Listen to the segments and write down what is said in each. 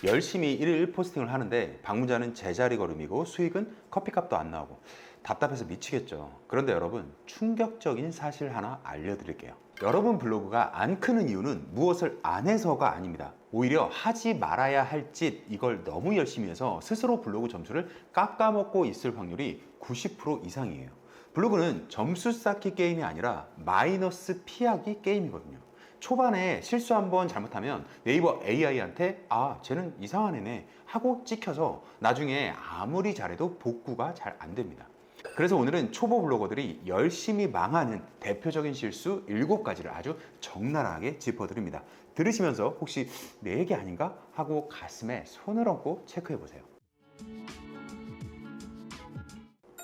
열심히 일일 포스팅을 하는데 방문자는 제자리 걸음이고 수익은 커피값도 안 나오고 답답해서 미치겠죠. 그런데 여러분, 충격적인 사실 하나 알려드릴게요. 여러분 블로그가 안 크는 이유는 무엇을 안 해서가 아닙니다. 오히려 하지 말아야 할 짓, 이걸 너무 열심히 해서 스스로 블로그 점수를 깎아먹고 있을 확률이 90% 이상이에요. 블로그는 점수 쌓기 게임이 아니라 마이너스 피하기 게임이거든요. 초반에 실수 한번 잘못하면 네이버 AI한테 쟤는 이상한 애네 하고 찍혀서 나중에 아무리 잘해도 복구가 잘 안 됩니다. 그래서 오늘은 초보 블로거들이 열심히 망하는 대표적인 실수 7가지를 아주 적나라하게 짚어드립니다. 들으시면서 혹시 내 얘기 아닌가 하고 가슴에 손을 얹고 체크해보세요.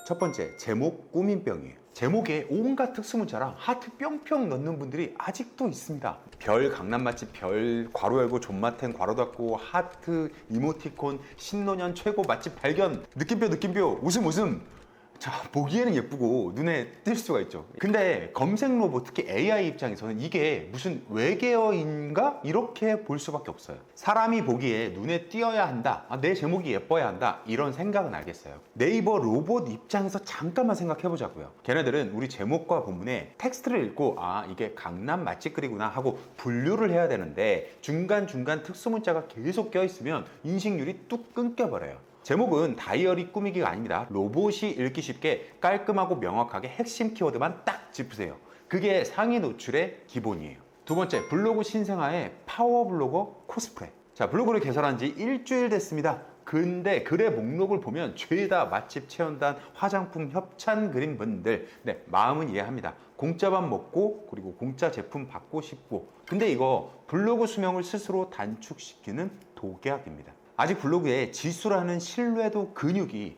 첫 번째, 제목 꾸민병이에요. 제목에 온갖 특수문자랑 하트 뿅뿅 넣는 분들이 아직도 있습니다. 별, 강남 맛집 별, 괄호 열고 존맛탱 괄호 닫고 하트, 이모티콘, 신노년 최고 맛집 발견, 느낌표, 웃음. 자, 보기에는 예쁘고 눈에 띌 수가 있죠. 근데 검색 로봇, 특히 AI 입장에서는 이게 무슨 외계어인가? 이렇게 볼 수밖에 없어요. 사람이 보기에 눈에 띄어야 한다, 내 제목이 예뻐야 한다, 이런 생각은 알겠어요. 네이버 로봇 입장에서 잠깐만 생각해 보자고요. 걔네들은 우리 제목과 본문에 텍스트를 읽고 이게 강남 맛집 글이구나 하고 분류를 해야 되는데 중간중간 특수문자가 계속 껴있으면 인식률이 뚝 끊겨버려요. 제목은 다이어리 꾸미기가 아닙니다. 로봇이 읽기 쉽게 깔끔하고 명확하게 핵심 키워드만 딱 짚으세요. 그게 상위 노출의 기본이에요. 두 번째, 블로그 신생아의 파워 블로거 코스프레. 자, 블로그를 개설한 지 일주일 됐습니다. 근데 글의 목록을 보면 죄다 맛집 체험단, 화장품 협찬 그린 분들. 네, 마음은 이해합니다. 공짜밥 먹고 그리고 공짜 제품 받고 싶고. 근데 이거 블로그 수명을 스스로 단축시키는 독약입니다. 아직 블로그에 지수라는 신뢰도 근육이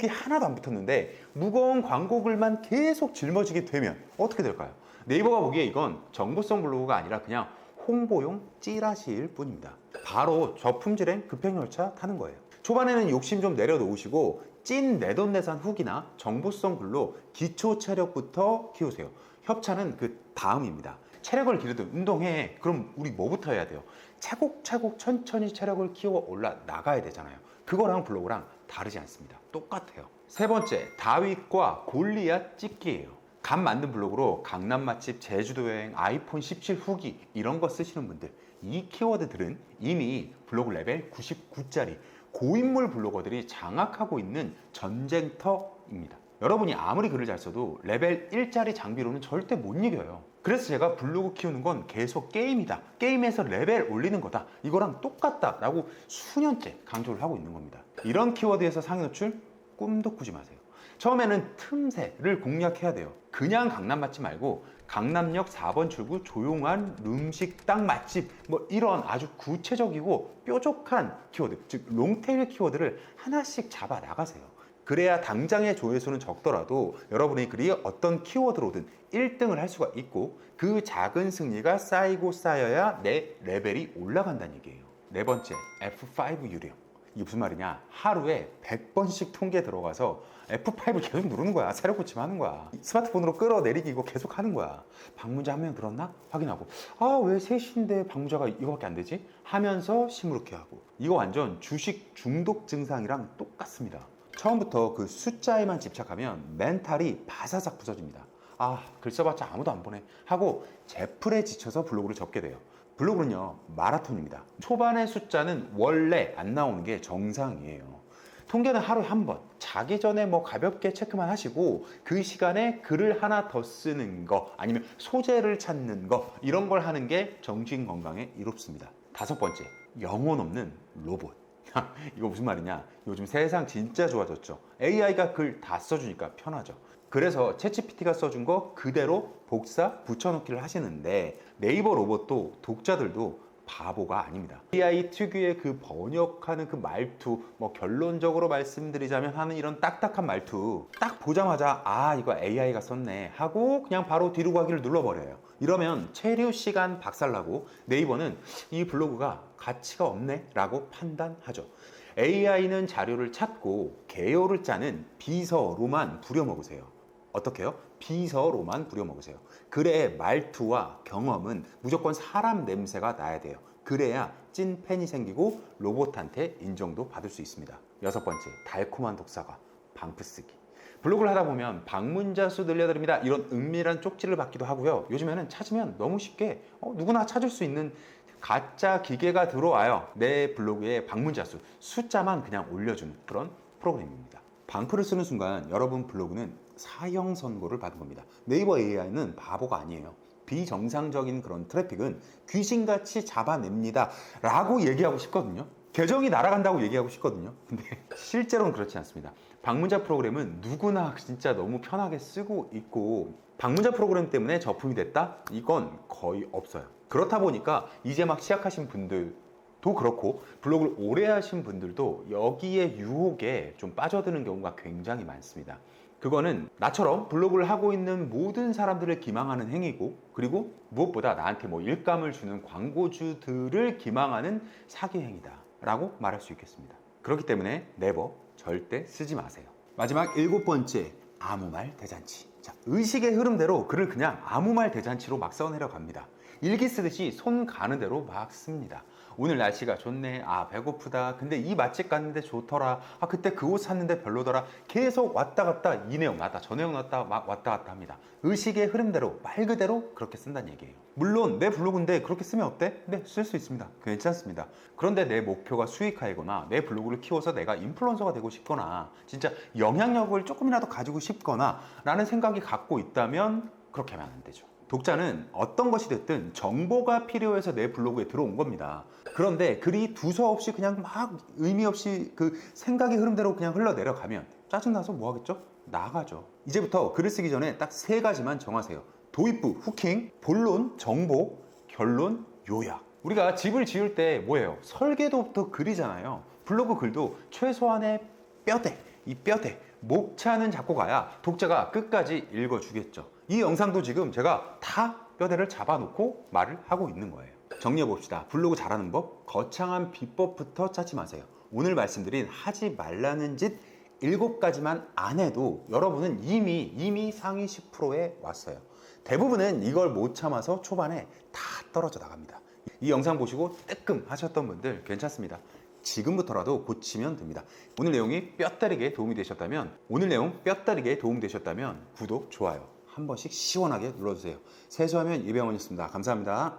하나도 안 붙었는데 무거운 광고 글만 계속 짊어지게 되면 어떻게 될까요? 네이버가 보기에 이건 정보성 블로그가 아니라 그냥 홍보용 찌라시일 뿐입니다. 바로 저품질행 급행열차 타는 거예요. 초반에는 욕심 좀 내려놓으시고 찐 내돈내산 후기나 정보성 글로 기초 체력부터 키우세요. 협찬은 그 다음입니다. 체력을 기르든 운동해. 그럼 우리 뭐부터 해야 돼요? 차곡차곡 천천히 체력을 키워 올라 나가야 되잖아요. 그거랑 블로그랑 다르지 않습니다. 똑같아요. 세 번째, 다윗과 골리앗 찍기예요. 감 만든 블로그로 강남 맛집, 제주도 여행, 아이폰 17 후기 이런 거 쓰시는 분들, 이 키워드들은 이미 블로그 레벨 99짜리 고인물 블로거들이 장악하고 있는 전쟁터입니다. 여러분이 아무리 글을 잘 써도 레벨 1짜리 장비로는 절대 못 이겨요. 그래서 제가 블로그 키우는 건 계속 게임이다, 게임에서 레벨 올리는 거다, 이거랑 똑같다 라고 수년째 강조를 하고 있는 겁니다. 이런 키워드에서 상위 노출 꿈도 꾸지 마세요. 처음에는 틈새를 공략해야 돼요. 그냥 강남 맛집 말고 강남역 4번 출구 조용한 룸식당 맛집, 뭐 이런 아주 구체적이고 뾰족한 키워드, 즉 롱테일 키워드를 하나씩 잡아 나가세요. 그래야 당장의 조회수는 적더라도 여러분의 글이 어떤 키워드로든 1등을 할 수가 있고 그 작은 승리가 쌓이고 쌓여야 내 레벨이 올라간다는 얘기예요. 네 번째, F5 유령. 이게 무슨 말이냐? 하루에 100번씩 통계 들어가서 F5를 계속 누르는 거야. 세력 고침 하는 거야. 스마트폰으로 끌어내리기 이거 계속 하는 거야. 방문자 한 명 들었나? 확인하고 왜 셋인데 방문자가 이거밖에 안 되지? 하면서 시무룩해 하고. 이거 완전 주식 중독 증상이랑 똑같습니다. 처음부터 그 숫자에만 집착하면 멘탈이 바사삭 부서집니다. 글 써봤자 아무도 안 보네 하고 제풀에 지쳐서 블로그를 접게 돼요. 블로그는요, 마라톤입니다. 초반의 숫자는 원래 안 나오는 게 정상이에요. 통계는 하루에 한 번, 자기 전에 뭐 가볍게 체크만 하시고 그 시간에 글을 하나 더 쓰는 거 아니면 소재를 찾는 거, 이런 걸 하는 게 정신 건강에 이롭습니다. 다섯 번째, 영혼 없는 로봇. 이거 무슨 말이냐? 요즘 세상 진짜 좋아졌죠. AI가 글 다 써주니까 편하죠. 그래서 챗GPT가 써준 거 그대로 복사 붙여넣기를 하시는데 네이버 로봇도 독자들도 바보가 아닙니다. AI 특유의 그 번역하는 그 말투, 뭐 결론적으로 말씀드리자면 하는 이런 딱딱한 말투 딱 보자마자 이거 AI가 썼네 하고 그냥 바로 뒤로 가기를 눌러버려요. 이러면 체류 시간 박살나고 네이버는 이 블로그가 가치가 없네 라고 판단하죠. AI는 자료를 찾고 개요를 짜는 비서로만 부려먹으세요. 어떻게 해요? 비서로만 부려먹으세요. 글의 말투와 경험은 무조건 사람 냄새가 나야 돼요. 그래야 찐 팬이 생기고 로봇한테 인정도 받을 수 있습니다. 6번째, 달콤한 독사과, 방프 쓰기. 블로그를 하다 보면 방문자 수 늘려드립니다 이런 은밀한 쪽지를 받기도 하고요. 요즘에는 찾으면 너무 쉽게 누구나 찾을 수 있는 가짜 기계가 들어와요. 내 블로그에 방문자 수, 숫자만 그냥 올려주는 그런 프로그램입니다. 방프를 쓰는 순간 여러분 블로그는 사형 선고를 받은 겁니다. 네이버 AI는 바보가 아니에요. 비정상적인 그런 트래픽은 귀신같이 잡아냅니다 라고 얘기하고 싶거든요. 계정이 날아간다고 얘기하고 싶거든요. 근데 실제로는 그렇지 않습니다. 방문자 프로그램은 누구나 진짜 너무 편하게 쓰고 있고, 방문자 프로그램 때문에 저품이 됐다? 이건 거의 없어요. 그렇다 보니까 이제 막 시작하신 분들도 그렇고 블로그를 오래 하신 분들도 여기에 유혹에 좀 빠져드는 경우가 굉장히 많습니다. 그거는 나처럼 블로그를 하고 있는 모든 사람들을 기망하는 행위고, 그리고 무엇보다 나한테 뭐 일감을 주는 광고주들을 기망하는 사기 행위다 라고 말할 수 있겠습니다. 그렇기 때문에 네버 절대 쓰지 마세요. 마지막 7번째, 아무 말 대잔치. 자, 의식의 흐름대로 글을 그냥 아무 말 대잔치로 막 써내려 갑니다. 일기 쓰듯이 손 가는 대로 막 씁니다. 오늘 날씨가 좋네, 아 배고프다, 근데 이 맛집 갔는데 좋더라, 아 그때 그 옷 샀는데 별로더라, 계속 왔다 갔다 이 내용 나왔다 저 내용 나왔다 막 왔다 갔다 합니다. 의식의 흐름대로 말 그대로 그렇게 쓴다는 얘기예요. 물론 내 블로그인데 그렇게 쓰면 어때? 네, 쓸 수 있습니다. 괜찮습니다. 그런데 내 목표가 수익화이거나 내 블로그를 키워서 내가 인플루언서가 되고 싶거나 진짜 영향력을 조금이라도 가지고 싶거나 라는 생각이 갖고 있다면 그렇게 하면 안 되죠. 독자는 어떤 것이 됐든 정보가 필요해서 내 블로그에 들어온 겁니다. 그런데 글이 두서없이 그냥 막 의미 없이 그 생각의 흐름대로 그냥 흘러내려가면 짜증나서 뭐 하겠죠? 나가죠. 이제부터 글을 쓰기 전에 딱 3가지만 정하세요. 도입부, 후킹, 본론, 정보, 결론, 요약. 우리가 집을 지을 때 뭐예요? 설계도부터 글이잖아요. 블로그 글도 최소한의 뼈대, 이 뼈대, 목차는 잡고 가야 독자가 끝까지 읽어주겠죠. 이 영상도 지금 제가 다 뼈대를 잡아놓고 말을 하고 있는 거예요. 정리해봅시다. 블로그 잘하는 법, 거창한 비법부터 찾지 마세요. 오늘 말씀드린 하지 말라는 짓 7가지만 안 해도 여러분은 이미 상위 10%에 왔어요. 대부분은 이걸 못 참아서 초반에 다 떨어져 나갑니다. 이 영상 보시고 뜨끔 하셨던 분들 괜찮습니다. 지금부터라도 고치면 됩니다. 오늘 내용이 뼈 때리게 도움이 되셨다면, 구독, 좋아요 한 번씩 시원하게 눌러주세요. 세수하면 이병헌이었습니다. 감사합니다.